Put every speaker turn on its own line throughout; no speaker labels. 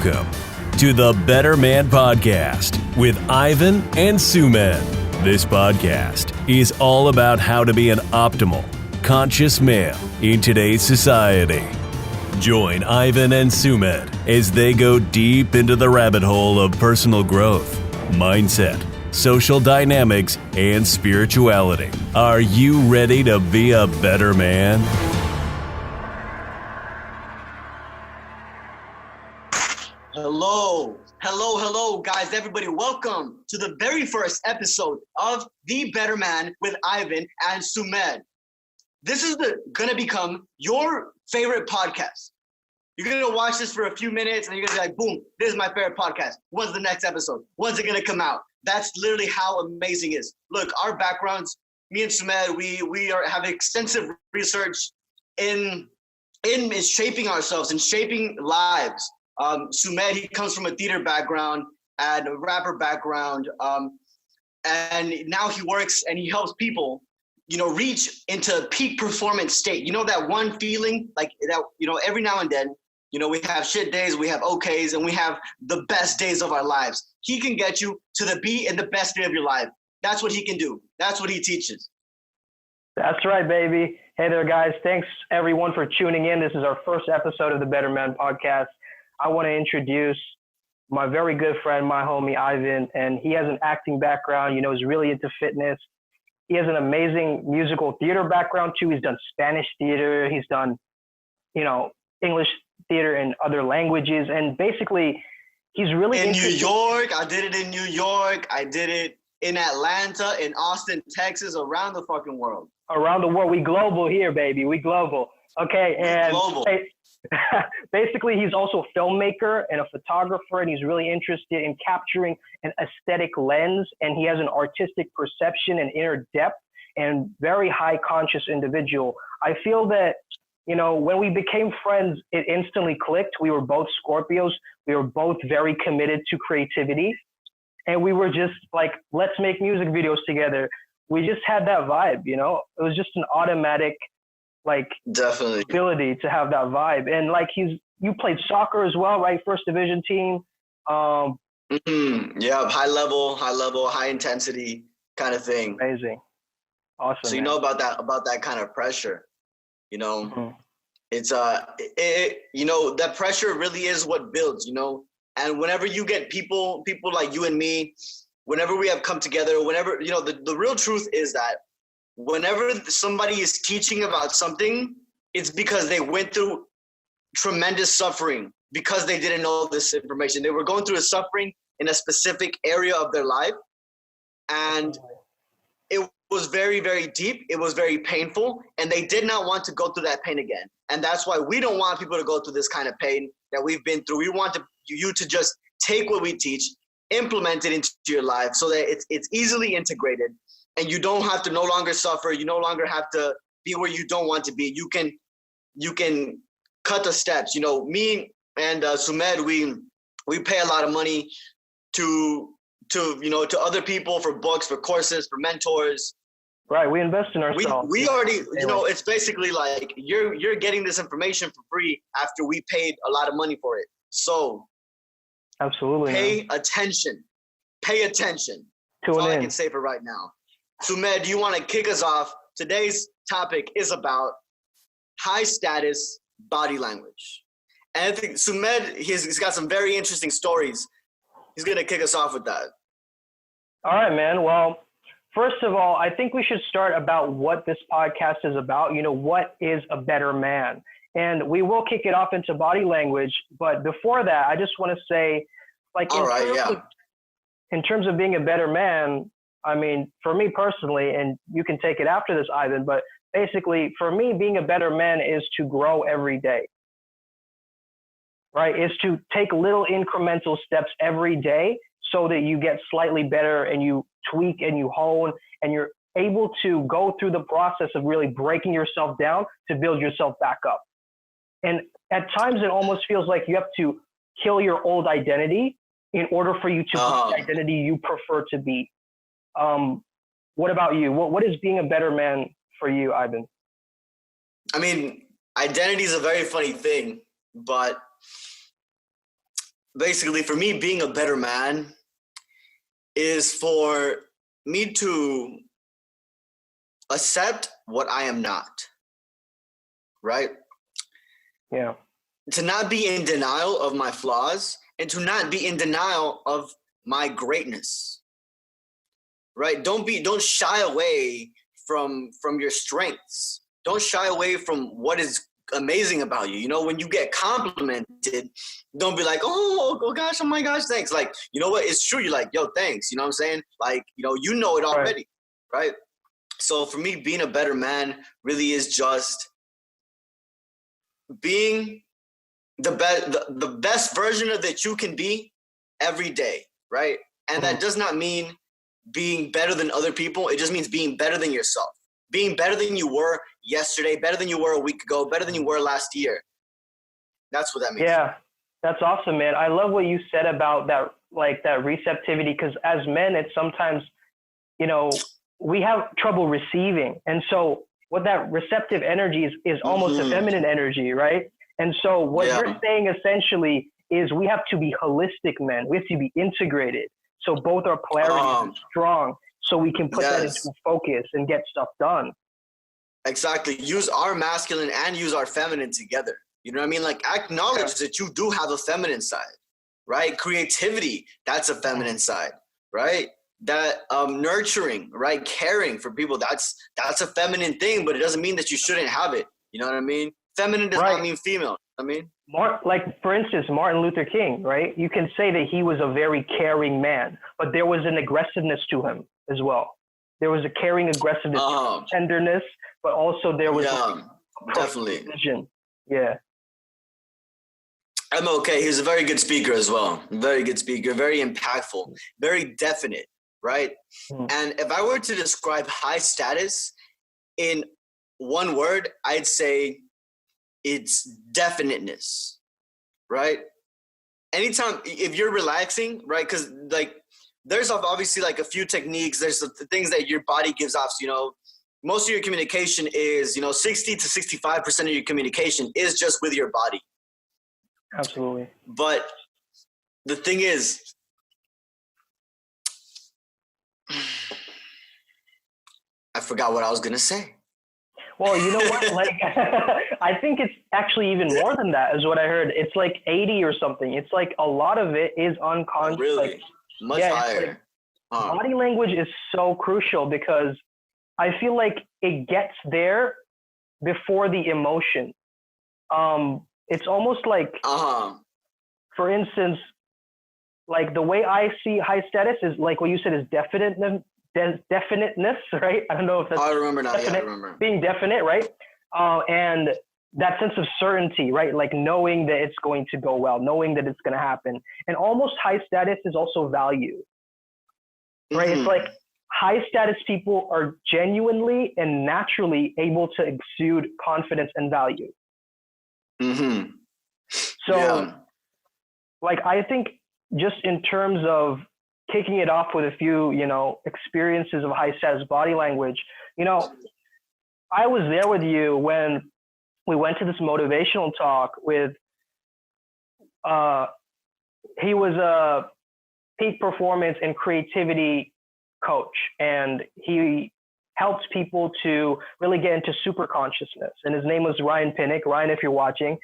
Welcome to the Better Man Podcast with Ivan and Sumedh. This podcast is all about how to be an optimal, conscious male in today's society. Join Ivan and Sumedh as they go deep into the rabbit hole of personal growth, mindset, social dynamics, and spirituality. Are you ready to be a better man?
Hello, guys, everybody. Welcome to the very first episode of The Better Man with Ivan and Sumedh. This is gonna become your favorite podcast. You're gonna watch this for a few minutes and you're gonna be like, boom, this is my favorite podcast. When's the next episode? When's it gonna come out? That's literally how amazing it is. Look, our backgrounds, me and Sumedh, we have extensive research in shaping ourselves and shaping lives. Sumedh, he comes from a theater background and a rapper background, and now he works and he helps people, reach into peak performance state. You know that one feeling like that, every now and then, we have shit days, we have okays, and we have the best days of our lives. He can get you to the beat and the best day of your life. That's what he can do. That's what he teaches.
That's right, baby. Hey there, guys. Thanks, everyone, for tuning in. This is our first episode of the Better Man Podcast. I want to introduce my very good friend, my homie, Ivan, and he has an acting background, he's really into fitness. He has an amazing musical theater background too. He's done Spanish theater. He's done, English theater in other languages. And basically, he's really
in New York. I did it in New York. I did it in Atlanta, in Austin, Texas, around the fucking world.
Around the world. We global here, baby. We global. Okay. And
global.
Basically, he's also a filmmaker and a photographer, and he's really interested in capturing an aesthetic lens, and he has an artistic perception and inner depth and very high conscious individual. I feel that, when we became friends, it instantly clicked. We were both Scorpios. We were both very committed to creativity, and we were just like, let's make music videos together. We just had that vibe, it was just an automatic
definitely
ability to have that vibe. And you played soccer as well, right? First division team.
Yeah, high level, high intensity kind of thing.
Amazing. Awesome.
So you know about that kind of pressure, it's that pressure really is what builds, and whenever you get people like you and me, whenever we have come together, whenever, the real truth is that whenever somebody is teaching about something, it's because they went through tremendous suffering because they didn't know this information. They were going through a suffering in a specific area of their life. And it was very, very deep. It was very painful. And they did not want to go through that pain again. And that's why we don't want people to go through this kind of pain that we've been through. We want you to just take what we teach, implement it into your life so that it's easily integrated. And you don't have to no longer suffer. You no longer have to be where you don't want to be. You can cut the steps. Me and Sumedh, we pay a lot of money to other people for books, for courses, for mentors.
Right. We invest in ourselves.
We already, it's basically like you're getting this information for free after we paid a lot of money for it. So
absolutely.
Pay attention. That's all I can say for right now. Sumedh, do you want to kick us off? Today's topic is about high status body language. And I think Sumedh, he's got some very interesting stories. He's going to kick us off with that.
All right, man. Well, first of all, I think we should start about what this podcast is about. What is a better man? And we will kick it off into body language. But before that, I just want to say, in terms of being a better man, I mean, for me personally, and you can take it after this, Ivan, but basically for me, being a better man is to grow every day, right? Is to take little incremental steps every day so that you get slightly better and you tweak and you hone and you're able to go through the process of really breaking yourself down to build yourself back up. And at times it almost feels like you have to kill your old identity in order for you to be the identity you prefer to be. What about you? What is being a better man for you, Ivan?
I mean, identity is a very funny thing, but basically for me, being a better man is for me to accept what I am not, right?
Yeah.
To not be in denial of my flaws and to not be in denial of my greatness, right? Don't shy away from your strengths. Don't shy away from what is amazing about you. You know, when you get complimented, don't be like, oh gosh, oh my gosh, thanks. Like, you know what? It's true. You're like, yo, thanks. You know what I'm saying? Like, you know it already, right? So for me, being a better man really is just being the best version of that you can be every day, right? And that does not mean being better than other people. It just means being better than yourself. Being better than you were yesterday, better than you were a week ago, better than you were last year. That's what that means.
Yeah, that's awesome, man. I love what you said about that, like that receptivity, because as men, it's sometimes, we have trouble receiving. And so what that receptive energy is almost a feminine energy, right? And so what you're saying essentially is we have to be holistic men. We have to be integrated. So both our polarities are strong, so we can put that into focus and get stuff done.
Exactly. Use our masculine and use our feminine together. You know what I mean? Like, acknowledge that you do have a feminine side, right? Creativity, that's a feminine side, right? That nurturing, right? Caring for people, that's a feminine thing, but it doesn't mean that you shouldn't have it. You know what I mean? Feminine does not mean female. I mean,
like for instance, Martin Luther King, right? You can say that he was a very caring man, but there was an aggressiveness to him as well. There was a caring aggressiveness, tenderness, but also there was
definitely
vision. Yeah.
MLK, he was a very good speaker as well. Very good speaker, very impactful, very definite, right? And if I were to describe high status in one word, I'd say it's definiteness, right? Anytime, if you're relaxing, right? Because like, there's obviously like a few techniques. There's the things that your body gives off. So, most of your communication is, 60 to 65% of your communication is just with your body.
Absolutely.
But the thing is, I forgot what I was going to say.
Well, you know what? Like, I think it's actually even more than that, is what I heard. It's like 80 or something. It's like a lot of it is unconscious.
Really?
Like,
much higher.
Like, body language is so crucial because I feel like it gets there before the emotion. It's almost like, for instance, like the way I see high status is like what you said is definiteness, right? I don't know if that's
I remember now.
definite,
Yeah, I remember.
Being definite, right? And that sense of certainty, right? Like knowing that it's going to go well, knowing that it's going to happen. And almost high status is also value, right? It's like high status people are genuinely and naturally able to exude confidence and value. So, like, I think just in terms of kicking it off with a few, experiences of high status body language, I was there with you when we went to this motivational talk with, he was a peak performance and creativity coach, and he helps people to really get into super consciousness. And his name was Ryan Pinnick. Ryan, if you're watching,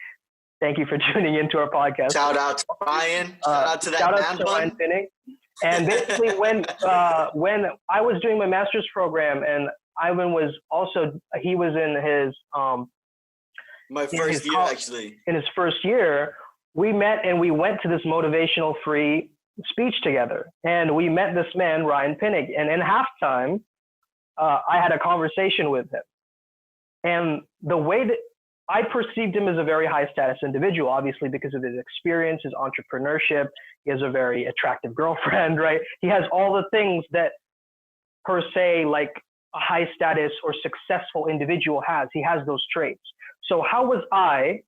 thank you for tuning into our podcast.
Shout out to Ryan. Shout out to that man.
Shout out to Ryan Pinnick. And basically, when I was doing my master's program, and Ivan was also, he was in his
my first year, actually. In
his first year, we met and we went to this motivational free speech together. And we met this man, Ryan Pinnick. And in halftime, I had a conversation with him. And the way that I perceived him as a very high status individual, obviously because of his experience, his entrepreneurship. He has a very attractive girlfriend, right? He has all the things that per se, like a high status or successful individual has. He has those traits. So how was I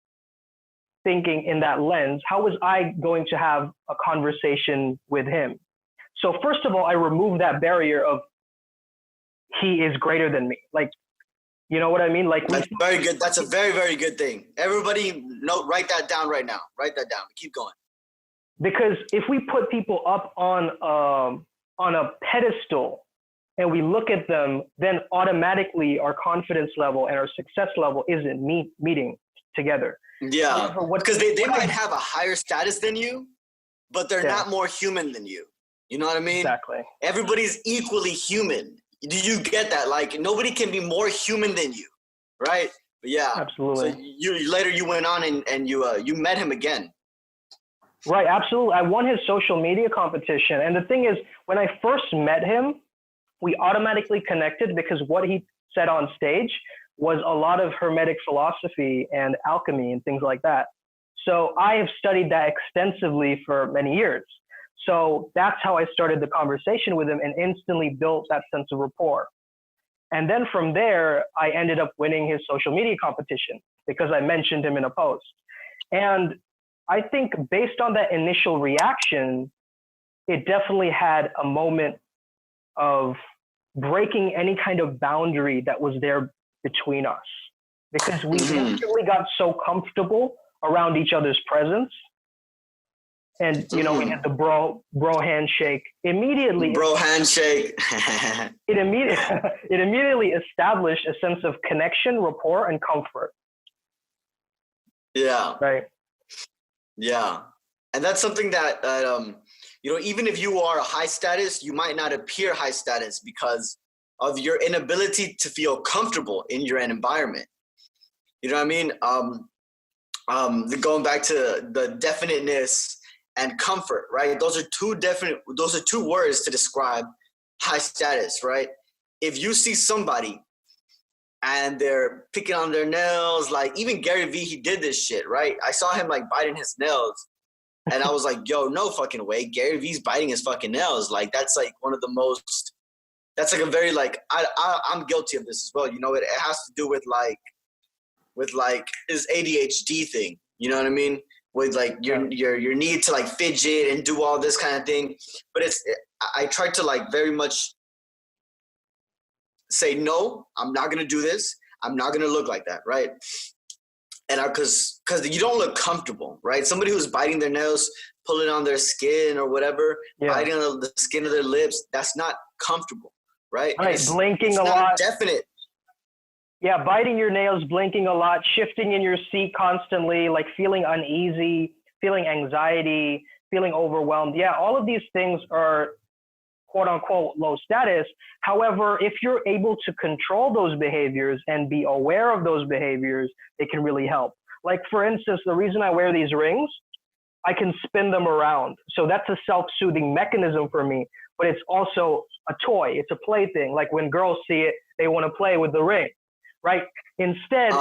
thinking in that lens? How was I going to have a conversation with him? So first of all, I removed that barrier of he is greater than me. Like, you know what I mean? Like,
that's very good. That's a very, very good thing. Everybody, write that down right now. Write that down. Keep going.
Because if we put people up on a pedestal and we look at them, then automatically our confidence level and our success level isn't meeting together.
Yeah, because they might have a higher status than you, but they're not more human than you. You know what I mean?
Exactly.
Everybody's equally human. Do you get that? Like, nobody can be more human than you, right? But yeah,
absolutely.
So you went on and you met him again.
Right, absolutely. I won his social media competition, and the thing is, when I first met him, we automatically connected because what he said on stage was a lot of Hermetic philosophy and alchemy and things like that. So I have studied that extensively for many years. So that's how I started the conversation with him and instantly built that sense of rapport. And then from there, I ended up winning his social media competition because I mentioned him in a post. And I think based on that initial reaction, it definitely had a moment of breaking any kind of boundary that was there between us, because we instantly got so comfortable around each other's presence. And, you know, we had the bro handshake immediately.
Bro handshake.
it immediately established a sense of connection, rapport, and comfort.
Yeah.
Right.
Yeah. And that's something that, you know, even if you are high status, you might not appear high status because of your inability to feel comfortable in your environment. You know what I mean? Going back to the definiteness and comfort, right? Those are two words to describe high status, right? If you see somebody and they're picking on their nails, like even Gary Vee, he did this shit, right? I saw him like biting his nails. And I was like, yo, no fucking way. Gary Vee's biting his fucking nails. Like, that's like one of the most, that's like a very like, I'm guilty of this as well. You know, it has to do with his ADHD thing. You know what I mean? With like your need to like fidget and do all this kind of thing. But I tried to like very much say, no, I'm not going to do this. I'm not going to look like that. Right. And because you don't look comfortable, right? Somebody who's biting their nails, pulling on their skin or whatever, biting on the skin of their lips, that's not comfortable, right?
Right, blinking a lot.
Definite.
Yeah, biting your nails, blinking a lot, shifting in your seat constantly, like feeling uneasy, feeling anxiety, feeling overwhelmed. Yeah, all of these things are quote unquote low status. However, if you're able to control those behaviors and be aware of those behaviors, it can really help. Like for instance, the reason I wear these rings, I can spin them around. So that's a self-soothing mechanism for me, but it's also a toy. It's a plaything. Like when girls see it, they want to play with the ring, right? Instead,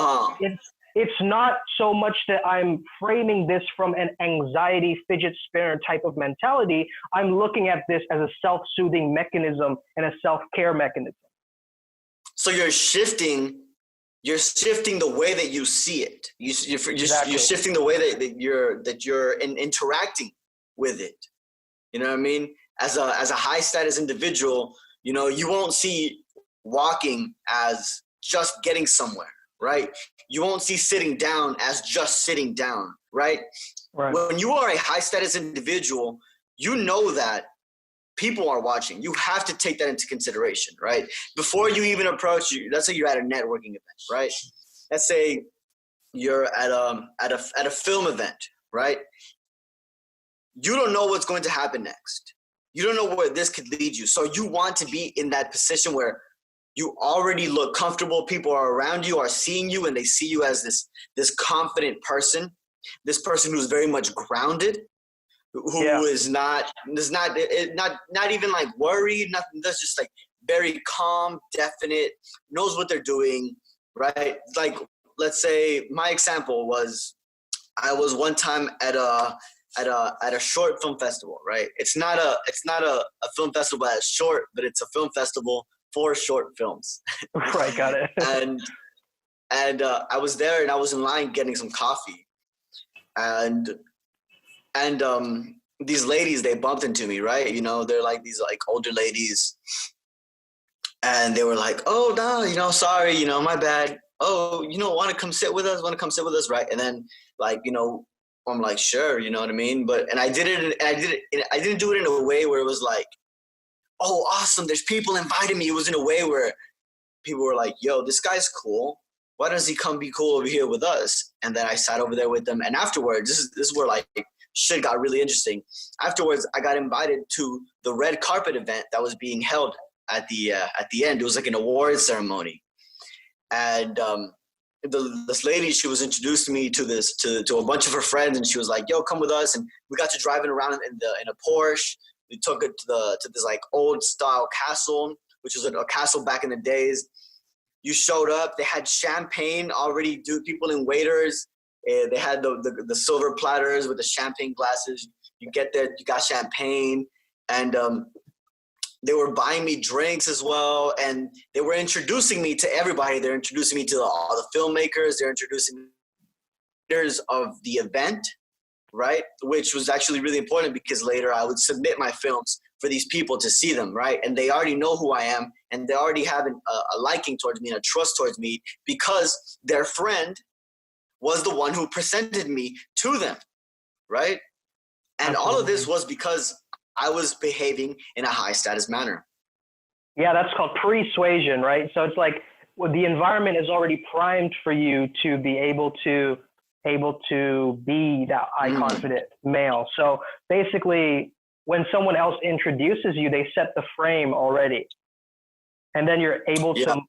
it's not so much that I'm framing this from an anxiety fidget spinner type of mentality. I'm looking at this as a self-soothing mechanism and a self-care mechanism.
So you're shifting the way that you see it. You're shifting the way that you're interacting with it. You know what I mean? As a high status individual, you know, you won't see walking as just getting somewhere. Right? You won't see sitting down as just sitting down, right? When you are a high status individual, you know that people are watching. You have to take that into consideration, right? Before you even approach, let's say you're at a networking event, right? Let's say you're at a film event, right? You don't know what's going to happen next. You don't know where this could lead you. So you want to be in that position where you already look comfortable. People are around you, are seeing you, and they see you as this confident person, this person who's very much grounded, who is not even like worried, nothing. That's just like very calm, definite, knows what they're doing, right? Like, let's say my example was, I was one time at a short film festival, right? It's not a film festival that's short, but it's a film festival for short films.
Right, got it.
and I was there and I was in line getting some coffee, and these ladies, they bumped into me, right? You know, they're like these like older ladies, and they were like, "Oh, no, you know, sorry, you know, my bad. Oh, you know, want to come sit with us? Right?" And then like, you know, I'm like, sure, you know what I mean? And I didn't do it in a way where it was like, oh, awesome, there's people inviting me. It was in a way where people were like, yo, this guy's cool. Why doesn't he come be cool over here with us? And then I sat over there with them. And afterwards, this is where like shit got really interesting. Afterwards, I got invited to the red carpet event that was being held at the end. It was like an awards ceremony. And this lady, she was introduced to me to a bunch of her friends, and she was like, yo, come with us. And we got to driving around in a Porsche. We took it to this like old style castle, which was a castle back in the days. You showed up, they had champagne already, people in waiters. They had the silver platters with the champagne glasses. You get there, you got champagne, and they were buying me drinks as well, and they were introducing me to everybody. They're introducing me to all the filmmakers. They're introducing me to leaders of the event, right? Which was actually really important because later I would submit my films for these people to see them, right? And they already know who I am, and they already have a liking towards me and a trust towards me because their friend was the one who presented me to them, right? And
Absolutely.
all of this was because I was behaving in a high status manner.
Yeah, that's called persuasion, right? So it's like the environment is already primed for you to be able to be that high confident male. So basically, when someone else introduces you, they set the frame already. And then you're able to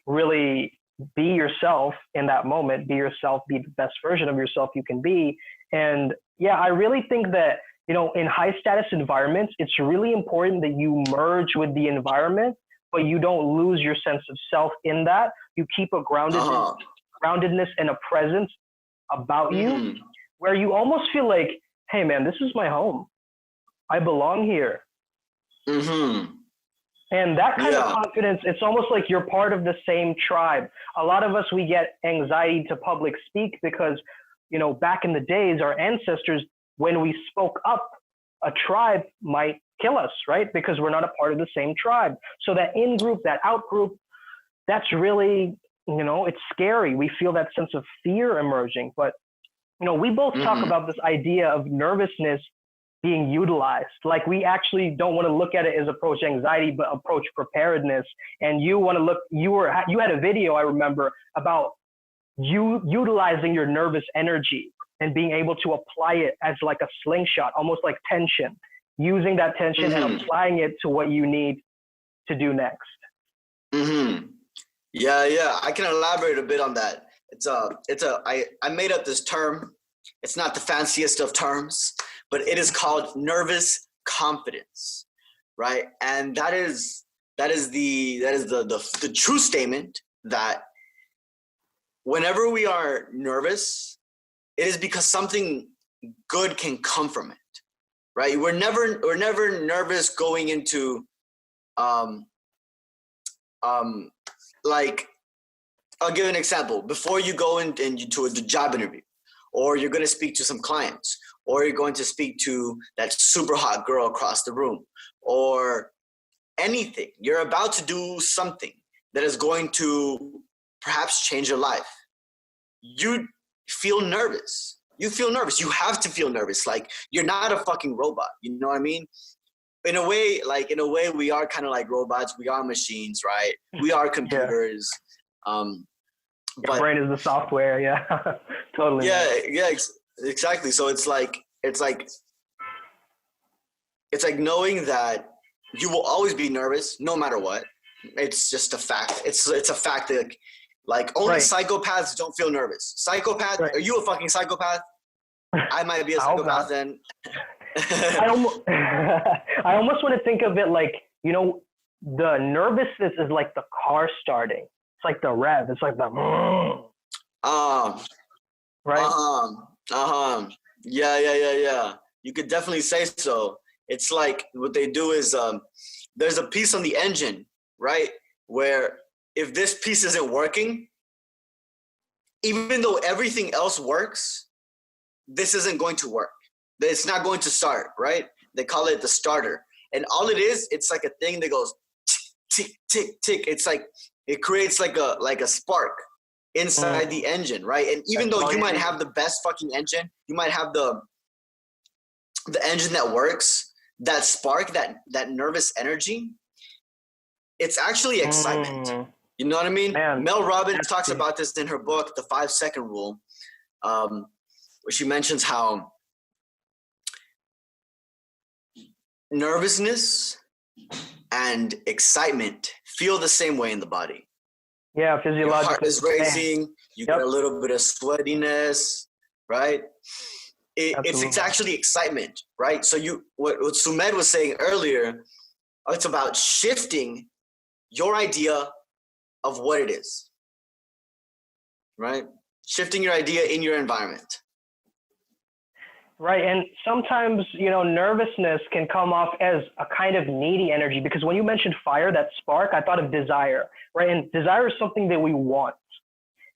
really be yourself in that moment, be yourself, be the best version of yourself you can be. And yeah, I really think that, you know, in high status environments, it's really important that you merge with the environment, but you don't lose your sense of self in that. You keep a groundedness and a presence about you where you almost feel like, hey man, this is my home. I belong here. And that kind of confidence, it's almost like you're part of the same tribe. A lot of us, we get anxiety to public speak because, you know, back in the days, our ancestors, when we spoke up, a tribe might kill us, right? Because we're not a part of the same tribe. So that in group, that out group, that's really, you know, it's scary. We feel that sense of fear emerging. But, you know, we both talk about this idea of nervousness being utilized. Like we actually don't want to look at it as approach anxiety, but approach preparedness. And you want to look, you had a video, I remember, about you utilizing your nervous energy and being able to apply it as like a slingshot, almost like tension, using that tension and applying it to what you need to do next.
Yeah. I can elaborate a bit on that. I made up this term. It's not the fanciest of terms, but it is called nervous confidence, right? And that is the true statement that whenever we are nervous, it is because something good can come from it, right? We're never nervous going into like, I'll give an example. Before you go into a job interview, or you're going to speak to some clients, or you're going to speak to that super hot girl across the room, or anything. You're about to do something that is going to perhaps change your life. You feel nervous. You feel nervous. You have to feel nervous. Like, you're not a fucking robot. You know what I mean? In a way, we are kind of like robots. We are machines, right? We are computers.
Your brain is the software. Yeah, totally.
Yeah, exactly. So it's like knowing that you will always be nervous, no matter what. It's just a fact. It's a fact that like only psychopaths don't feel nervous. Psychopath? Right. Are you a fucking psychopath? I might be a psychopath then.
I almost want to think of it like, you know, the nervousness is like the car starting. It's like the rev. It's like the
right? Yeah. You could definitely say so. It's like what they do is there's a piece on the engine, right? Where if this piece isn't working, even though everything else works, this isn't going to work. It's not going to start, right? They call it the starter. And all it is, it's like a thing that goes tick, tick, tick, tick. It's like, it creates like a spark. inside the engine, right? And even though you might have the best fucking engine, you might have the engine that works, that spark, that nervous energy, it's actually excitement. You know what I mean?
Man,
Mel Robbins talks about this in her book, The 5-Second Rule, where she mentions how nervousness and excitement feel the same way in the body.
Yeah, physiologically.
Your heart is racing, you get a little bit of sweatiness, right? It's actually excitement, right? So what Sumedh was saying earlier, it's about shifting your idea of what it is, right? Shifting your idea in your environment.
Right, and sometimes, nervousness can come off as a kind of needy energy, because when you mentioned fire, that spark, I thought of desire, right? And desire is something that we want.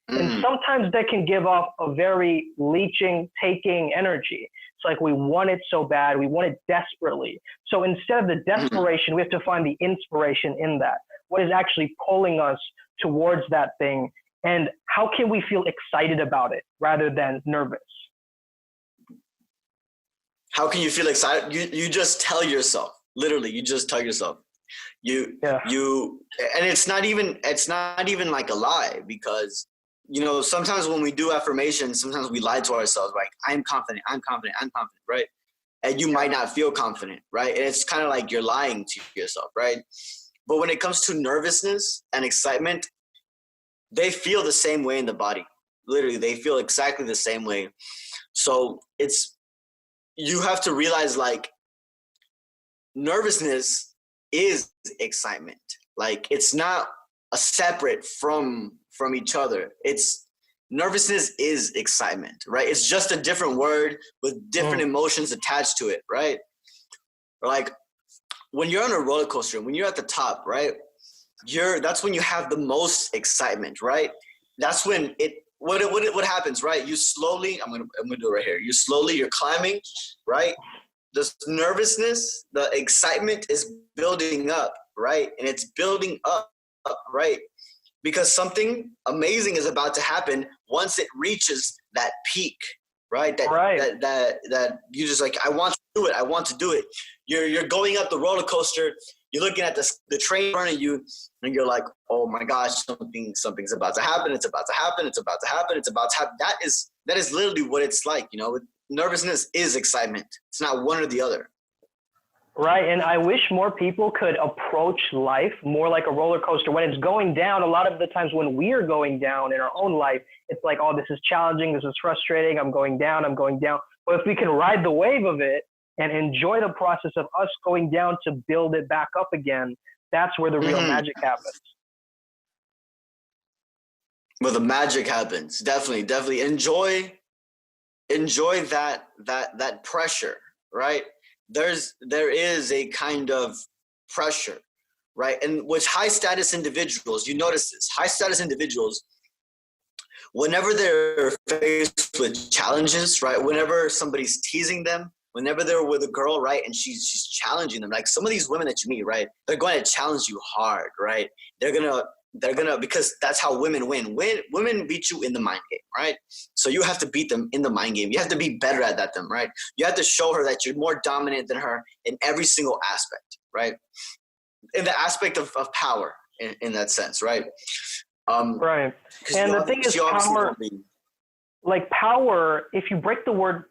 And sometimes that can give off a very leeching, taking energy. It's like we want it so bad, we want it desperately. So instead of the desperation, we have to find the inspiration in that. What is actually pulling us towards that thing? And how can we feel excited about it rather than nervous?
How can you feel excited? You just tell yourself, literally, you just tell yourself. And it's not even like a lie, because sometimes when we do affirmations, sometimes we lie to ourselves, like, I'm confident, right? And you might not feel confident, right? And it's kind of like you're lying to yourself, right? But when it comes to nervousness and excitement, they feel the same way in the body. Literally, they feel exactly the same way. So you have to realize, like, nervousness is excitement. Like, it's not a separate from each other. Nervousness is excitement, right? It's just a different word with different emotions attached to it, right? Like, when you're on a roller coaster, when you're at the top, right? That's when you have the most excitement, right? That's when what happens, right? You slowly, I'm gonna do it right here. You're climbing, right? This nervousness, the excitement is building up, right? And it's building up, right? Because something amazing is about to happen once it reaches that peak, right? That you just like, I want to do it. You're going up the roller coaster, you're looking at the train in front of you, and you're like, oh my gosh, something's about to happen. It's about to happen. That is literally what it's like, Nervousness is excitement. It's not one or the other.
Right, and I wish more people could approach life more like a roller coaster. When it's going down, a lot of the times when we're going down in our own life, it's like, oh, this is challenging, this is frustrating, I'm going down. But if we can ride the wave of it and enjoy the process of us going down to build it back up again, that's where the real magic happens.
Well, the magic happens. Definitely. Enjoy that pressure, right? There is a kind of pressure, right? And with high status individuals, you notice this, high status individuals, whenever they're faced with challenges, right? Whenever somebody's teasing them, whenever they're with a girl, right? And she's challenging them, like some of these women that you meet, right? They're going to challenge you hard, right? They're gonna, because that's how women win. Women beat you in the mind game, right? So you have to beat them in the mind game. You have to be better at that, right? You have to show her that you're more dominant than her in every single aspect, right? In the aspect of power, in that sense, right?
Right. And the thing is, power, if you break the word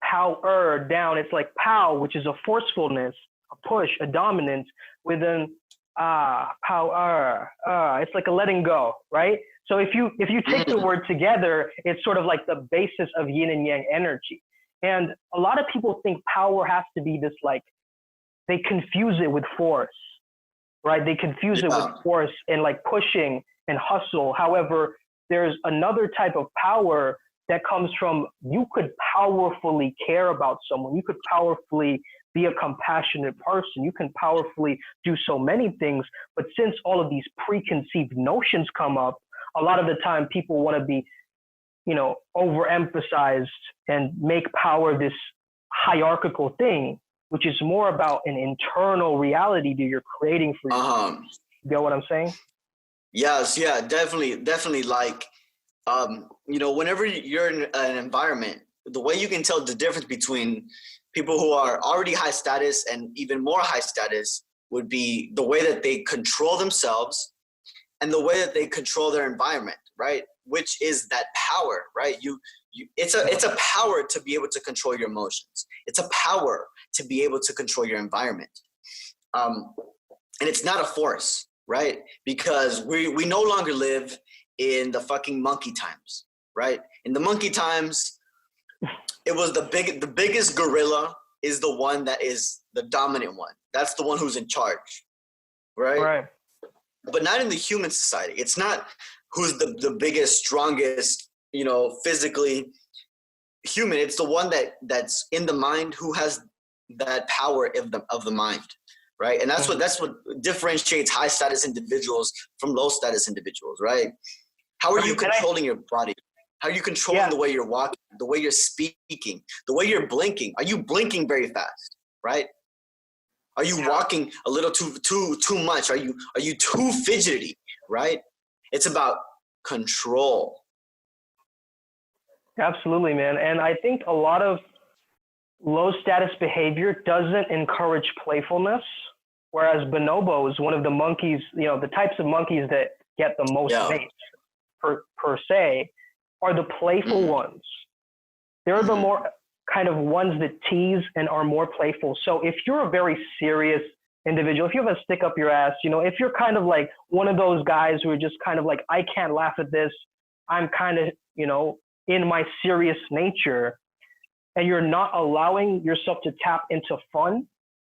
power down, it's like pow, which is a forcefulness, a push, a dominance, with an power. It's like a letting go, right? So if you take the word together, it's sort of like the basis of yin and yang energy. And a lot of people think power has to be this, like, they confuse it with force, right? They confuse it with force and like pushing and hustle. However, there's another type of power that comes from, you could powerfully care about someone. You could powerfully be a compassionate person. You can powerfully do so many things. But since all of these preconceived notions come up, a lot of the time people want to be, overemphasized and make power this hierarchical thing, which is more about an internal reality that you're creating for yourself. You get what I'm saying?
Yes, yeah, definitely. Like, Whenever you're in an environment, the way you can tell the difference between people who are already high status and even more high status would be the way that they control themselves and the way that they control their environment, right? Which is that power, right? It's a power to be able to control your emotions. It's a power to be able to control your environment. And it's not a force, right? Because we no longer live in the fucking monkey times, right? In the monkey times, it was the biggest gorilla is the one that is the dominant one. That's the one who's in charge, right?
Right.
But not in the human society. It's not who's the biggest, strongest, physically human. It's the one that's in the mind, who has that power of the mind, right? And that's what differentiates high status individuals from low status individuals, right? How are you controlling your body? How are you controlling the way you're walking, the way you're speaking, the way you're blinking? Are you blinking very fast, right? Are you walking a little too much? Are you too fidgety, right? It's about control.
Absolutely, man. And I think a lot of low status behavior doesn't encourage playfulness, whereas bonobos, one of the monkeys, the types of monkeys that get the most mates per se, are the playful ones. They're the more kind of ones that tease and are more playful. So if you're a very serious individual, if you have a stick up your ass, if you're kind of like one of those guys who are just kind of like, I can't laugh at this, I'm kind of, in my serious nature, and you're not allowing yourself to tap into fun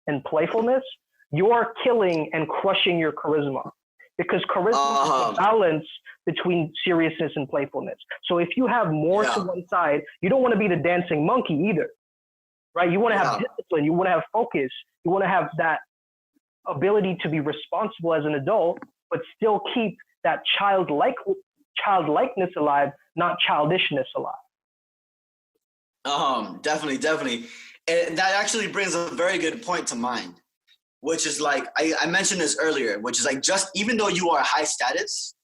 and playfulness, you're killing and crushing your charisma. Because charisma is a balance between seriousness and playfulness. So if you have more to one side, you don't want to be the dancing monkey either, right? You want to have discipline. You want to have focus. You want to have that ability to be responsible as an adult, but still keep that childlikeness alive, not childishness alive.
Definitely. And that actually brings a very good point to mind, which is like, I mentioned this earlier, which is like, just even though you are high status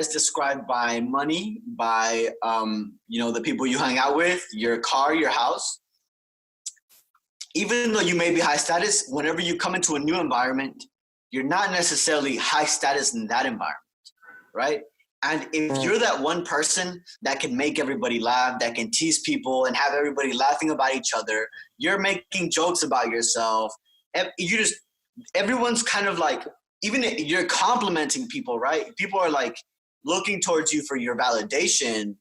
described by money, by, the people you hang out with, your car, your house, even though you may be high status, whenever you come into a new environment, you're not necessarily high status in that environment, right? And if you're that one person that can make everybody laugh, that can tease people and have everybody laughing about each other, you're making jokes about yourself, everyone's kind of like, even you're complimenting people, right? People are like looking towards you for your validation.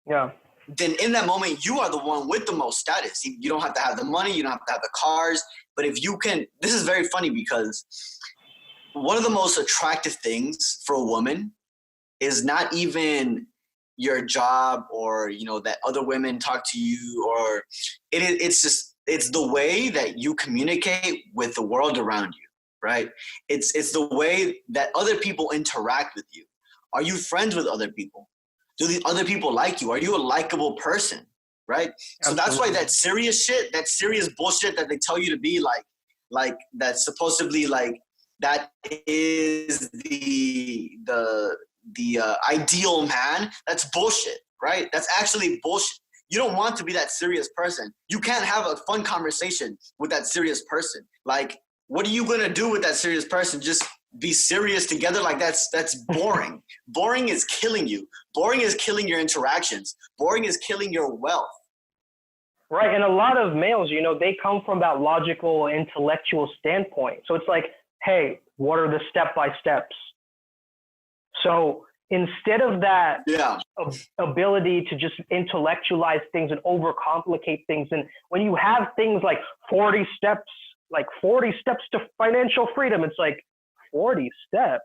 Yeah.
Then in that moment, you are the one with the most status. You don't have to have the money, you don't have to have the cars, but if you can, this is very funny because one of the most attractive things for a woman is not even your job or, that other women talk to you, or it's the way that you communicate with the world around you, right? It's the way that other people interact with you. Are you friends with other people? Do the other people like you? Are you a likable person, right? So that's why that serious shit, that serious bullshit that they tell you to be like that's supposedly like, that is the ideal man, that's bullshit, right? That's actually bullshit. You don't want to be that serious person. You can't have a fun conversation with that serious person. Like, what are you going to do with that serious person? Just be serious together? Like, that's boring. Boring is killing you. Boring is killing your interactions. Boring is killing your wealth.
Right. And a lot of males, they come from that logical, intellectual standpoint. So it's like, hey, what are the step-by-steps? So instead of that ability to just intellectualize things and overcomplicate things, and when you have things like 40 steps to financial freedom, it's like 40 steps.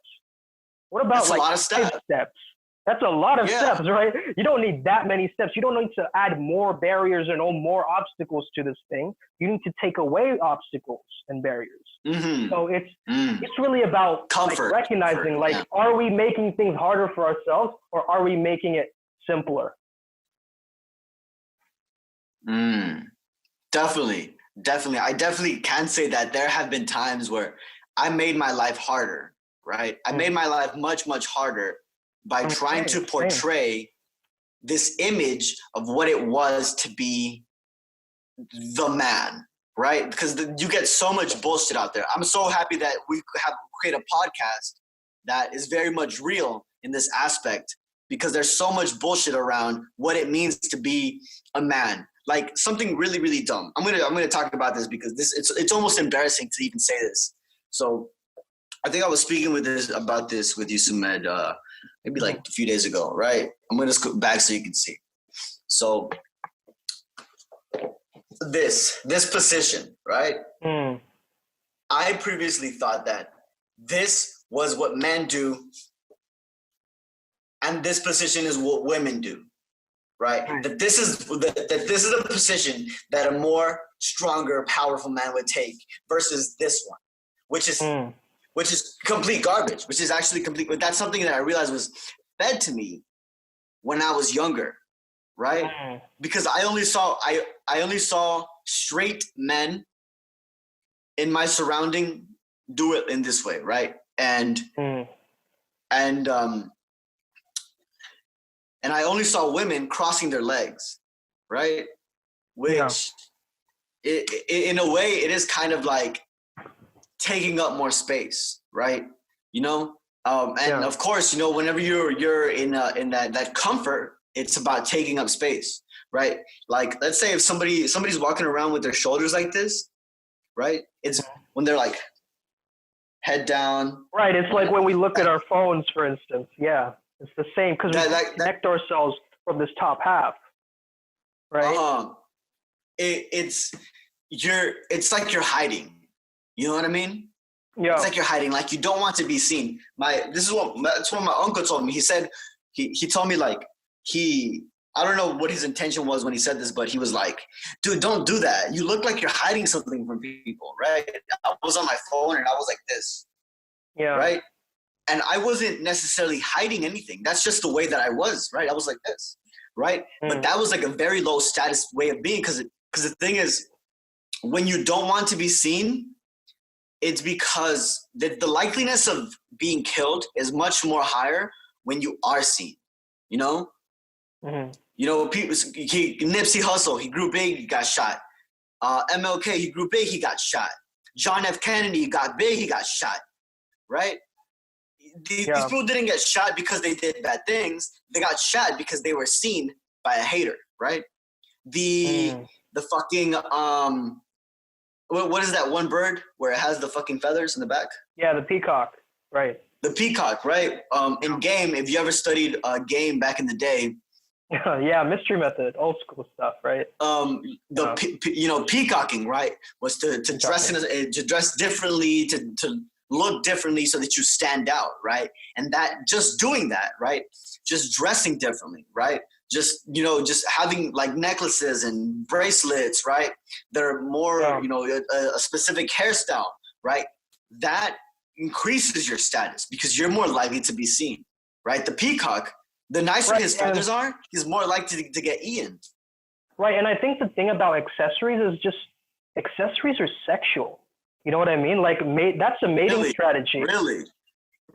What about like 5 steps? That's a lot of steps, right? You don't need that many steps. You don't need to add more barriers or more obstacles to this thing. You need to take away obstacles and barriers. Mm-hmm. So it's really about comfort, recognizing are we making things harder for ourselves or are we making it simpler?
Definitely. I definitely can say that there have been times where I made my life harder, right? I made my life much, much harder by trying to portray this image of what it was to be the man, right? Because you get so much bullshit out there. I'm so happy that we have created a podcast that is very much real in this aspect, because there's so much bullshit around what it means to be a man. Like something really, really dumb. I'm gonna talk about this because it's almost embarrassing to even say this. So I think I was speaking about this with you, Sumedh, maybe like a few days ago, right? I'm gonna just go back so you can see. So this position, right? I previously thought that this was what men do, and this position is what women do, right? That this is a position that a more stronger, powerful man would take versus this one, which is complete garbage, which is actually complete. But that's something that I realized was fed to me when I was younger, right? Because I only saw straight men in my surrounding do it in this way, right? And I only saw women crossing their legs, right? Which, in a way, it is kind of like taking up more space, right? You know, of course, you know, whenever you're in that comfort, it's about taking up space, right? Like, let's say if somebody's walking around with their shoulders like this, right? It's when they're like head down.
Right. It's like when we look at our phones, for instance. Yeah. It's the same because we connect ourselves from this top half, right?
It's like you're hiding. You know what I mean?
Yeah.
It's like you're hiding. Like you don't want to be seen. That's what my uncle told me. He said he told me like I don't know what his intention was when he said this, but he was like, dude, don't do that. You look like you're hiding something from people, right? I was on my phone and I was like this.
Yeah.
Right. And I wasn't necessarily hiding anything. That's just the way that I was, right? I was like this, right? But that was like a very low status way of being, because the thing is, when you don't want to be seen, it's because the likeliness of being killed is much more higher when you are seen, you know? You know, Nipsey Hussle, he grew big, he got shot. MLK, he grew big, he got shot. John F. Kennedy got big, he got shot, right? These people didn't get shot because they did bad things. They got shot because they were seen by a hater, right? The fucking what is that one bird where it has the fucking feathers in the back?
Yeah, the peacock, right? The
peacock, right? In game, if you ever studied game back in the day.
Yeah, mystery method, old school stuff, right?
Peacocking, right, was to dress to dress differently, to look differently so that you stand out, right? And that just doing that, right? Just dressing differently, right? Just having like necklaces and bracelets, right? That are more, a specific hairstyle, right? That increases your status because you're more likely to be seen, right? The peacock, the nicer his feathers are, he's more likely to get eaten.
Right, and I think the thing about accessories is just accessories are sexual. You know what I mean? Like, that's a mating strategy.
Really?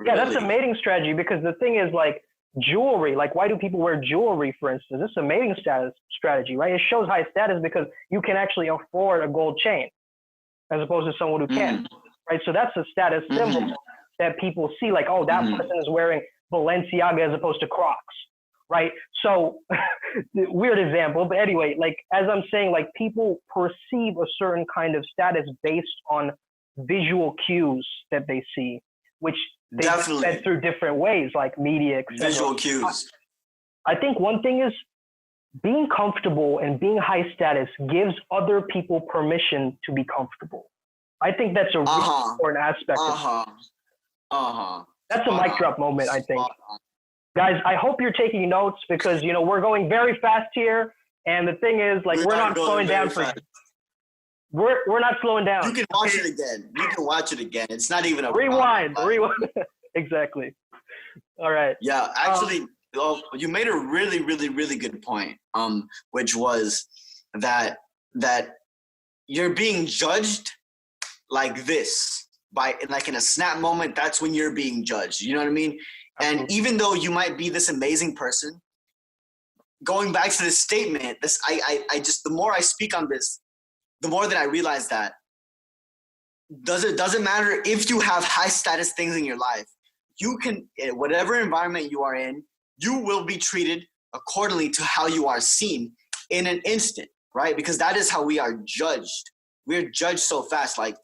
Yeah, that's a mating strategy because the thing is, like, jewelry. Like, why do people wear jewelry, for instance? This is a mating strategy, right? It shows high status because you can actually afford a gold chain as opposed to someone who can't, right? So that's a status symbol that people see, like, oh, that person is wearing Balenciaga as opposed to Crocs, right? So, weird example, but anyway, like, as I'm saying, like, people perceive a certain kind of status based on visual cues that they see, which they get through different ways, like media, etc.
Visual cues.
I think one thing is being comfortable and being high status gives other people permission to be comfortable. I think that's a really important aspect of it. That's a mic drop moment, I think. Guys, I hope you're taking notes because, we're going very fast here. And the thing is, like, we're not slowing down for you. We're not slowing down.
You can watch it again. You can watch it again. It's not even a
rewind. Exactly. All right.
Yeah, actually, you made a really, really, really good point, which was that you're being judged like this. By like in a snap moment, that's when you're being judged. You know what I mean? And even though you might be this amazing person, going back to this statement, I just, the more I speak on this, the more that I realize that doesn't matter if you have high status things in your life. You can, whatever environment you are in, you will be treated accordingly to how you are seen in an instant, right? Because that is how we are judged. We're judged so fast. Like,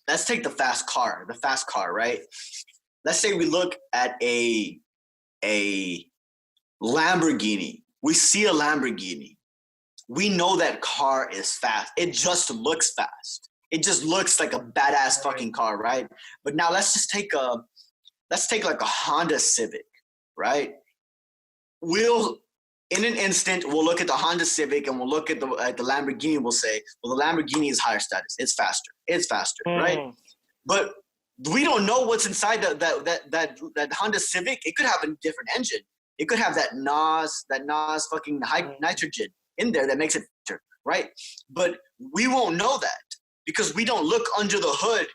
let's take the fast car, right? Let's say we look at a Lamborghini. We see a Lamborghini. We know that car is fast. It just looks fast. It just looks like a badass fucking car, right? But now let's take like a Honda Civic, right? In an instant, we'll look at the Honda Civic and we'll look at the Lamborghini. We'll say, well, the Lamborghini is higher status. It's faster, right? But we don't know what's inside that Honda Civic. It could have a different engine. It could have that NOS fucking high nitrogen in there that makes it better, right? But we won't know that because we don't look under the hood,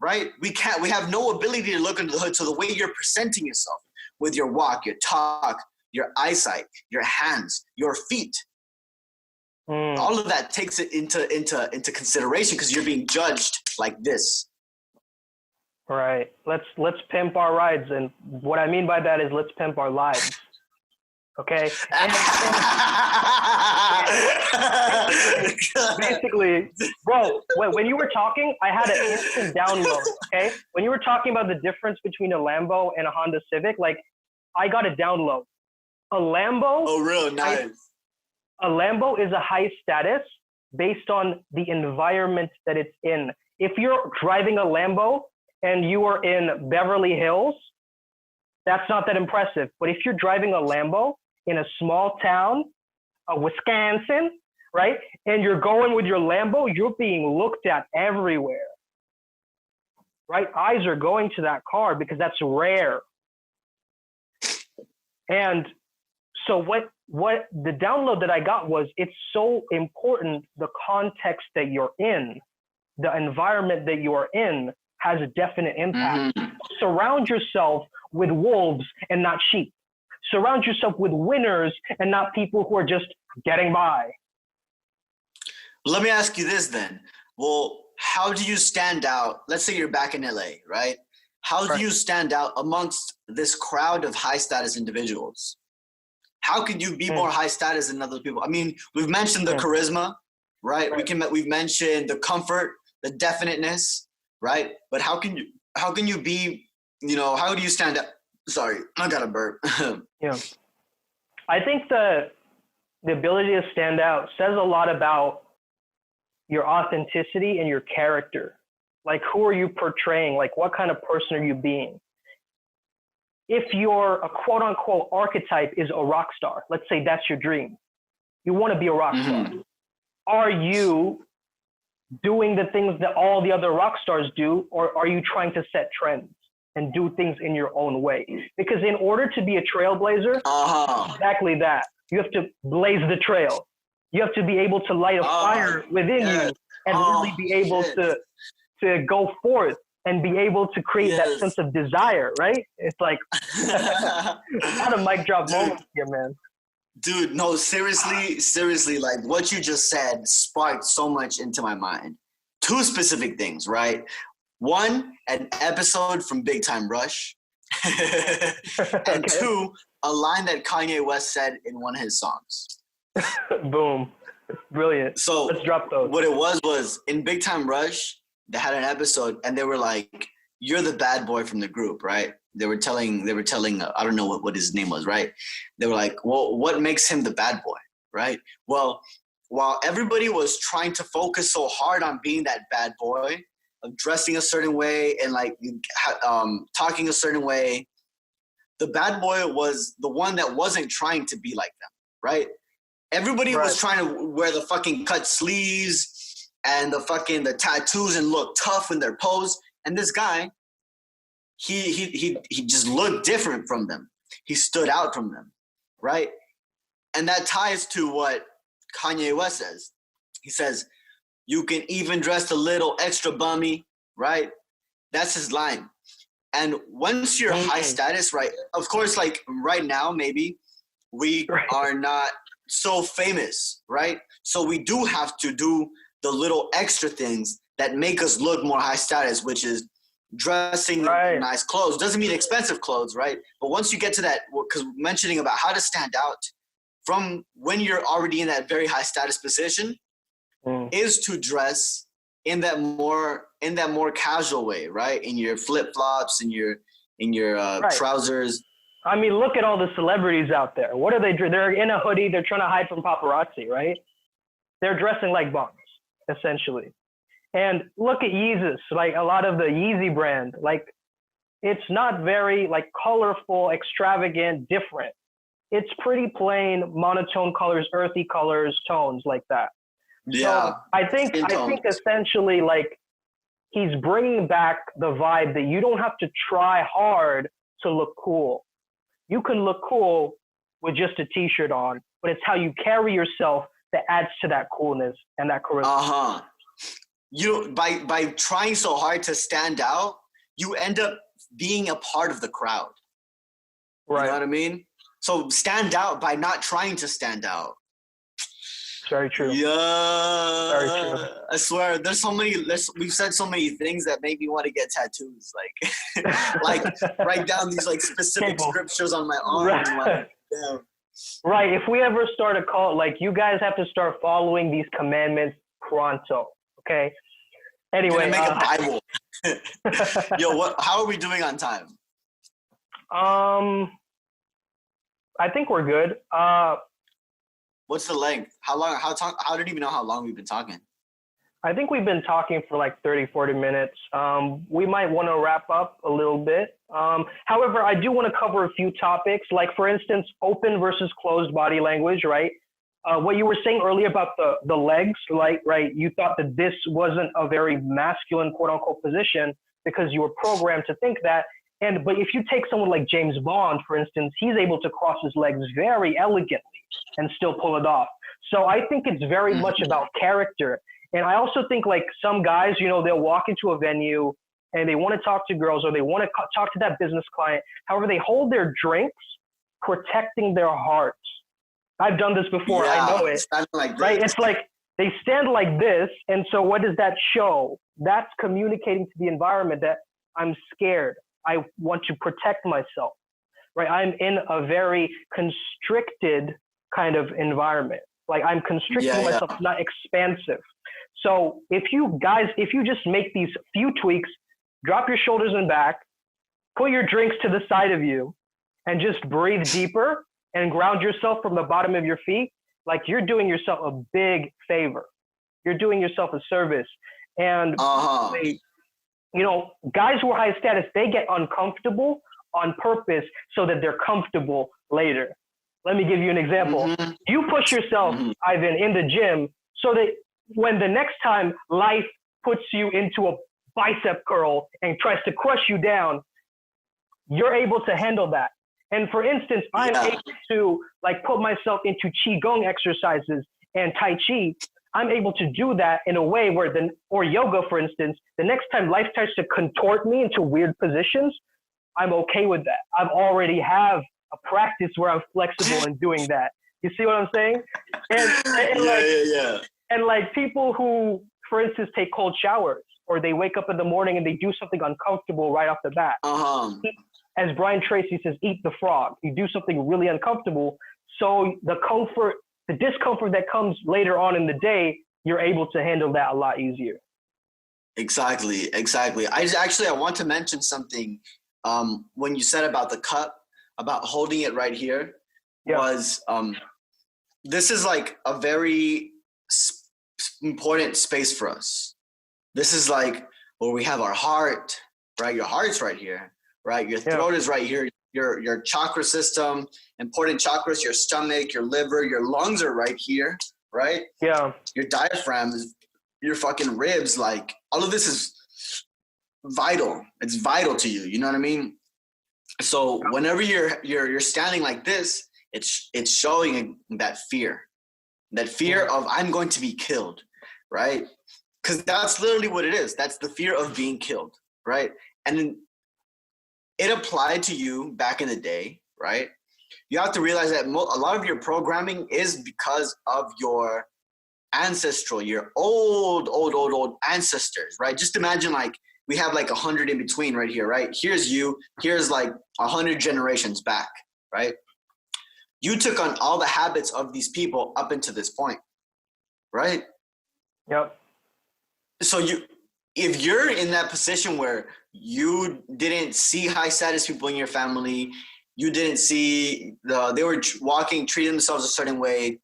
right? We have no ability to look under the hood. So the way you're presenting yourself with your walk, your talk, your eyesight, your hands, your feet, all of that takes it into consideration because you're being judged like this.
Right. Let's pimp our rides, and what I mean by that is let's pimp our lives. Okay. And basically, bro, when you were talking, I had an instant download. Okay. When you were talking about the difference between a Lambo and a Honda Civic, like I got a download. A Lambo.
Oh, real nice.
A Lambo is a high status based on the environment that it's in. If you're driving a Lambo and you are in Beverly Hills, that's not that impressive. But if you're driving a Lambo in a small town, Wisconsin, right, and you're going with your Lambo, you're being looked at everywhere, right? Eyes are going to that car because that's rare. And so what the download that I got was, it's so important, the context that you're in, the environment that you are in has a definite impact. Surround yourself with wolves and not sheep. Surround yourself with winners and not people who are just getting by.
Let me ask you this then. Well, how do you stand out? Let's say you're back in LA, right? How do you stand out amongst this crowd of high status individuals? How could you be more high status than other people? I mean, we've mentioned the charisma, right? We've mentioned the comfort, the definiteness, right? But how can you be, how do you stand out? Sorry, I got a burp.
Yeah. I think the ability to stand out says a lot about your authenticity and your character. Like, who are you portraying? Like, what kind of person are you being? If your a quote unquote archetype is a rock star, let's say that's your dream. You want to be a rock star. Are you doing the things that all the other rock stars do, or are you trying to set trends and do things in your own way? Because in order to be a trailblazer, exactly that. You have to blaze the trail. You have to be able to light a fire within you and really be able to go forth and be able to create that sense of desire, right? It's like, not a mic drop moment here, man.
Dude, no, seriously, like what you just said sparked so much into my mind. Two specific things, right? One, an episode from Big Time Rush. And two, a line that Kanye West said in one of his songs.
Boom. Brilliant. So let's drop those.
What it was in Big Time Rush, they had an episode and they were like, you're the bad boy from the group, right? They were telling, I don't know what his name was, right? They were like, well, what makes him the bad boy, right? Well, while everybody was trying to focus so hard on being that bad boy, of dressing a certain way and like talking a certain way, the bad boy was the one that wasn't trying to be like them, right? Everybody was trying to wear the fucking cut sleeves and the tattoos and look tough in their pose. And this guy, he just looked different from them. He stood out from them, right? And that ties to what Kanye West says. He says, you can even dress a little extra bummy, right? That's his line. And once you're high status, right? Of course, like right now, maybe we are not so famous, right? So we do have to do the little extra things that make us look more high status, which is dressing in nice clothes. Doesn't mean expensive clothes, right? But once you get to that, because mentioning about how to stand out from when you're already in that very high status position is to dress in that more casual way, right? In your flip flops, in your trousers.
I mean, look at all the celebrities out there. What are they doing? They're in a hoodie. They're trying to hide from paparazzi, right? They're dressing like bums, essentially. And look at Yeezus, like a lot of the Yeezy brand. Like, it's not very like colorful, extravagant, different. It's pretty plain, monotone colors, earthy colors, tones like that.
Yeah.
So I think essentially like he's bringing back the vibe that you don't have to try hard to look cool. You can look cool with just a t-shirt on, but it's how you carry yourself that adds to that coolness and that charisma.
You by trying so hard to stand out, you end up being a part of the crowd. Right. You know what I mean? So stand out by not trying to stand out.
Very true.
Yeah.
Very true.
I swear, we've said so many things that make me want to get tattoos. Like, like write down these like specific scriptures on my arm.
Right.
And like, damn.
Right. If we ever start a cult, like you guys have to start following these commandments pronto. Okay. Anyway,
make a Bible. Yo, how are we doing on time?
I think we're good.
What's the length? How long? How did you even know how long we've been talking?
I think we've been talking for like 30, 40 minutes. We might want to wrap up a little bit. However, I do want to cover a few topics, like for instance, open versus closed body language, right? What you were saying earlier about the legs, like, right? You thought that this wasn't a very masculine, quote unquote, position because you were programmed to think that. But if you take someone like James Bond, for instance, he's able to cross his legs very elegantly and still pull it off. So I think it's very much about character. And I also think like some guys, you know, they'll walk into a venue and they want to talk to girls or they want to talk to that business client. However, they hold their drinks, protecting their hearts. I've done this before.
Yeah,
I know it.
Like
right? It's like they stand like this. And so what does that show? That's communicating to the environment that I'm scared. I want to protect myself, right? I'm in a very constricted kind of environment. Like I'm constricting myself, not expansive. So if you just make these few tweaks, drop your shoulders and back, put your drinks to the side of you, and just breathe deeper and ground yourself from the bottom of your feet, like you're doing yourself a big favor. You're doing yourself a service. And you know, guys who are high status, they get uncomfortable on purpose so that they're comfortable later. Let me give you an example. You push yourself, Ivan, in the gym so that when the next time life puts you into a bicep curl and tries to crush you down, you're able to handle that. And for instance, I'm able to like put myself into Qigong exercises and Tai Chi. I'm able to do that in a way where or yoga, for instance, the next time life tries to contort me into weird positions, I'm okay with that. I've already have a practice where I'm flexible in doing that. You see what I'm saying? And like people who, for instance, take cold showers or they wake up in the morning and they do something uncomfortable right off the bat. As Brian Tracy says, eat the frog. You do something really uncomfortable. So the discomfort that comes later on in the day, you're able to handle that a lot easier.
Exactly. I want to mention something. When you said about the cup, about holding it right here, was this is like a very important space for us. This is like where we have our heart, right? Your heart's right here, right? Your throat is right here. Your chakra system, important chakras, your stomach, your liver, your lungs are right here, right? Yeah. Your diaphragm, your fucking ribs, like all of this is vital. It's vital to you. You know what I mean? So whenever you're standing like this, it's showing that fear of I'm going to be killed, right? Because that's literally what it is. That's the fear of being killed, right? And it applied to you back in the day, right? You have to realize that a lot of your programming is because of your ancestral, your old ancestors, right? Just imagine like we have like 100 in between right here, right? Here's you, here's like 100 generations back, right? You took on all the habits of these people up into this point, right?
Yep.
So if you're in that position where you didn't see high status people in your family, you didn't see they were treating themselves a certain way,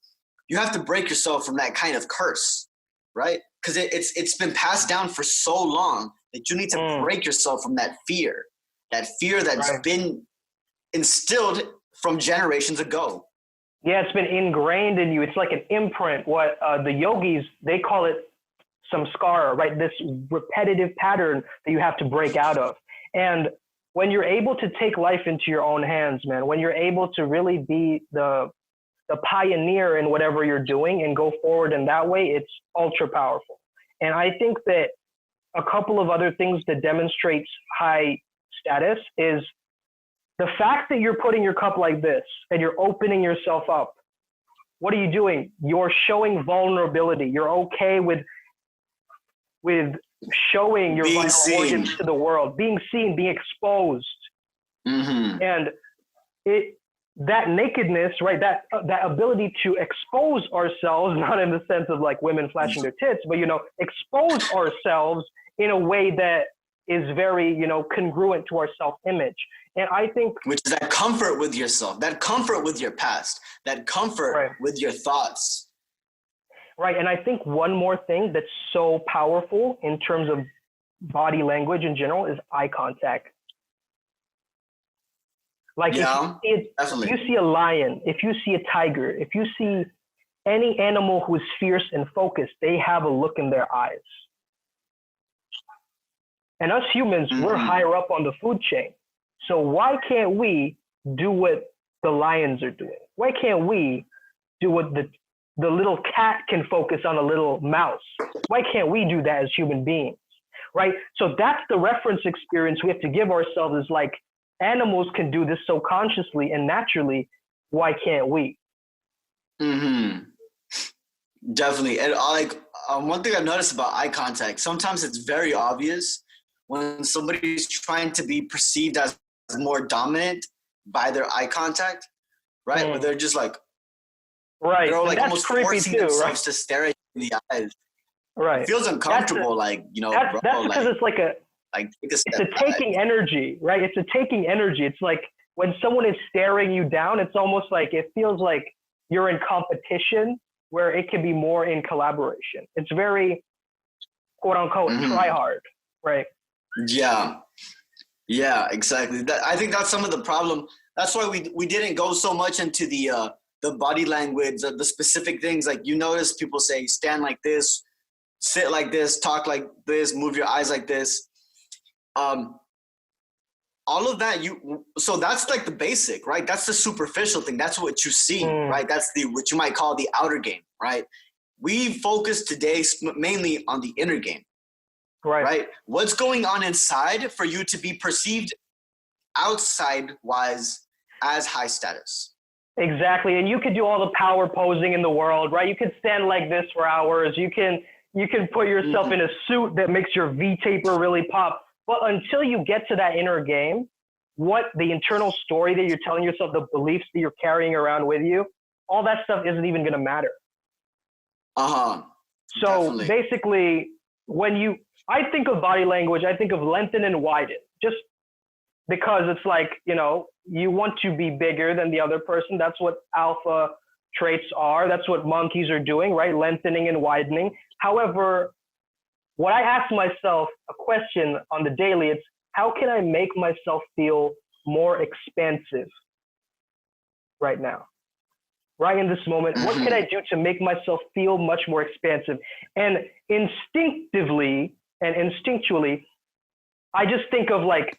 you have to break yourself from that kind of curse, right? Because it's been passed down for so long that you need to break yourself from that fear that's been instilled from generations ago.
Yeah, it's been ingrained in you. It's like an imprint. What the yogis, they call it samskara, right? This repetitive pattern that you have to break out of. And when you're able to take life into your own hands, man, when you're able to really be the pioneer in whatever you're doing and go forward in that way, it's ultra powerful. And I think that a couple of other things that demonstrates high status is the fact that you're putting your cup like this and you're opening yourself up. What are you doing? You're showing vulnerability. You're okay with showing your vital organs to the world, being seen, being exposed.
Mm-hmm.
And that nakedness, right? That ability to expose ourselves, not in the sense of like women flashing their tits, but, expose ourselves in a way that is very, congruent to our self-image. And I think,
which is that comfort with yourself, that comfort with your past, that comfort with your thoughts.
Right. And I think one more thing that's so powerful in terms of body language in general is eye contact. Like if you see a lion, if you see a tiger, if you see any animal who is fierce and focused, they have a look in their eyes. And us humans, we're higher up on the food chain. So why can't we do what the lions are doing? Why can't we do what the little cat can focus on a little mouse? Why can't we do that as human beings, right? So that's the reference experience we have to give ourselves, is like, animals can do this so consciously and naturally. Why can't we?
Mm-hmm. Definitely. And one thing I've noticed about eye contact, sometimes it's very obvious when somebody's trying to be perceived as more dominant by their eye contact, right? Where they're just like,
right.
They're like
that's
almost
creepy
forcing
too,
themselves
right?
to stare at you in the eyes.
Right.
It feels uncomfortable,
that's because it's like it's a taking energy, right? It's a taking energy. It's like when someone is staring you down, it's almost like it feels like you're in competition, where it can be more in collaboration. It's very, quote unquote, try hard, right?
Yeah, exactly. I think that's some of the problem. That's why we didn't go so much into the body language, the specific things. Like, you notice people say, stand like this, sit like this, talk like this, move your eyes like this. All of that, so that's like the basic, right? That's the superficial thing. That's what you see, right? That's what you might call the outer game, right? We focus today mainly on the inner game, right? What's going on inside for you to be perceived outside-wise as high status?
Exactly. And you could do all the power posing in the world, right? You could stand like this for hours. You can put yourself in a suit that makes your V-taper really pop. But until you get to that inner game, what the internal story that you're telling yourself, the beliefs that you're carrying around with you, all that stuff isn't even going to matter. So
definitely.
Basically, I think of body language, I think of lengthen and widen, just because it's like, you want to be bigger than the other person. That's what alpha traits are. That's what monkeys are doing, right? Lengthening and widening. However, what I ask myself a question on the daily, it's how can I make myself feel more expansive right now, right in this moment? What can I do to make myself feel much more expansive? And instinctively and instinctually, I just think of like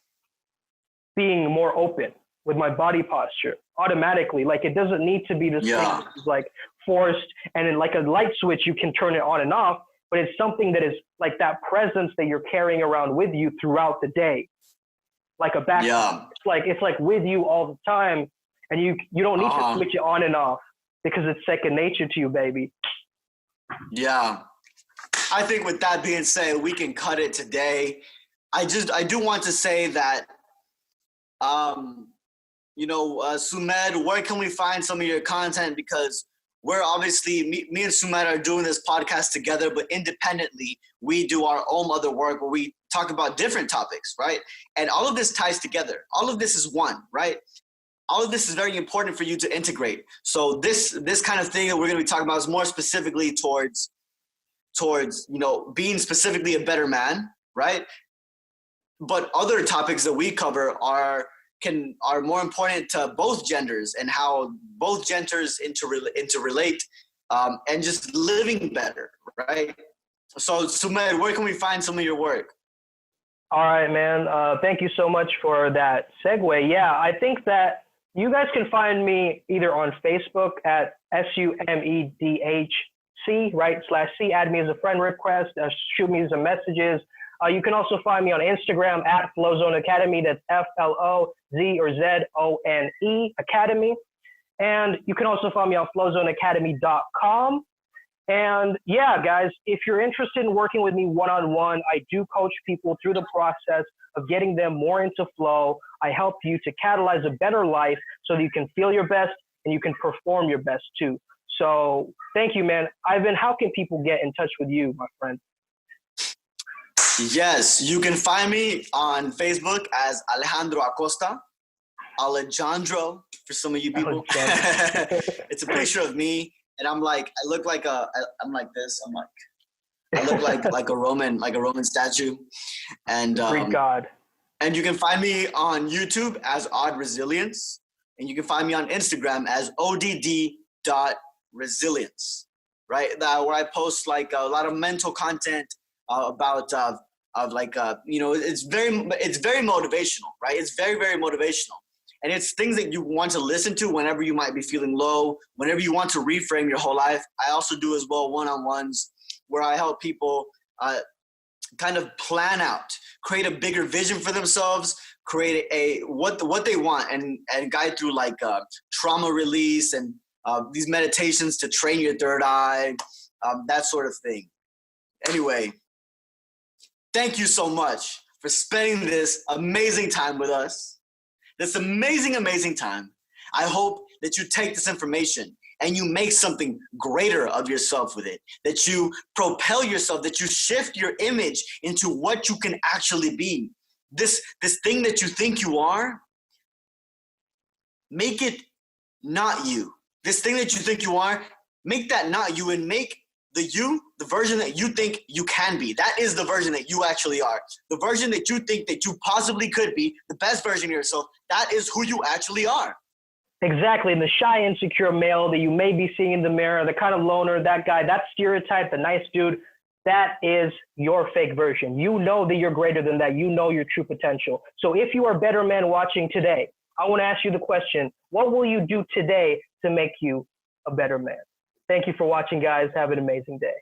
being more open with my body posture automatically. Like, it doesn't need to be this thing that's like forced, and in like a light switch, you can turn it on and off. But it's something that is like that presence that you're carrying around with you throughout the day. like a back.
Yeah.
It's like with you all the time, and you don't need to switch it on and off because it's second nature to you, baby.
Yeah. I think with that being said, we can cut it today. I do want to say that, Sumedh, where can we find some of your content? Because we're obviously, me and Sumedh are doing this podcast together, but independently, we do our own other work where we talk about different topics, right? And all of this ties together. All of this is one, right? All of this is very important for you to integrate. So this kind of thing that we're going to be talking about is more specifically towards being specifically a better man, right? But other topics that we cover are more important to both genders and how both genders interrelate, and just living better, right? So Sumedh, where can we find some of your work?
All right, man. Thank you so much for that segue. Yeah, I think that you guys can find me either on Facebook at SUMEDHC, right, /C, add me as a friend request, shoot me some messages. You can also find me on Instagram at Flowzone Academy. That's FLOZONE Academy. And you can also find me on flowzoneacademy.com. And yeah, guys, if you're interested in working with me one-on-one, I do coach people through the process of getting them more into flow. I help you to catalyze a better life so that you can feel your best and you can perform your best too. So thank you, man. Ivan, how can people get in touch with you, my friend?
Yes, you can find me on Facebook as Alejandro Acosta, Alejandro for some of you people. It's a picture of me, and I'm like this. I look like a Roman statue, and
Greek god.
And you can find me on YouTube as Odd Resilience, and you can find me on Instagram as ODD.resilience, right? Where I post like a lot of mental content about it's very motivational, right? It's very, very motivational. And it's things that you want to listen to whenever you might be feeling low, whenever you want to reframe your whole life. I also do as well one-on-ones where I help people kind of plan out, create a bigger vision for themselves, create what they want, and guide through like trauma release and these meditations to train your third eye, that sort of thing. Anyway, thank you so much for spending this amazing time with us. This amazing, amazing time. I hope that you take this information and you make something greater of yourself with it, that you propel yourself, that you shift your image into what you can actually be. This thing that you think you are, make it not you. This thing that you think you are, make that not you, and make the version that you think you can be. That is the version that you actually are. The version that you think that you possibly could be, the best version of yourself, that is who you actually are.
Exactly. And the shy, insecure male that you may be seeing in the mirror, the kind of loner, that guy, that stereotype, the nice dude, that is your fake version. You know that you're greater than that. You know your true potential. So if you are a better man watching today, I want to ask you the question, what will you do today to make you a better man? Thank you for watching, guys. Have an amazing day.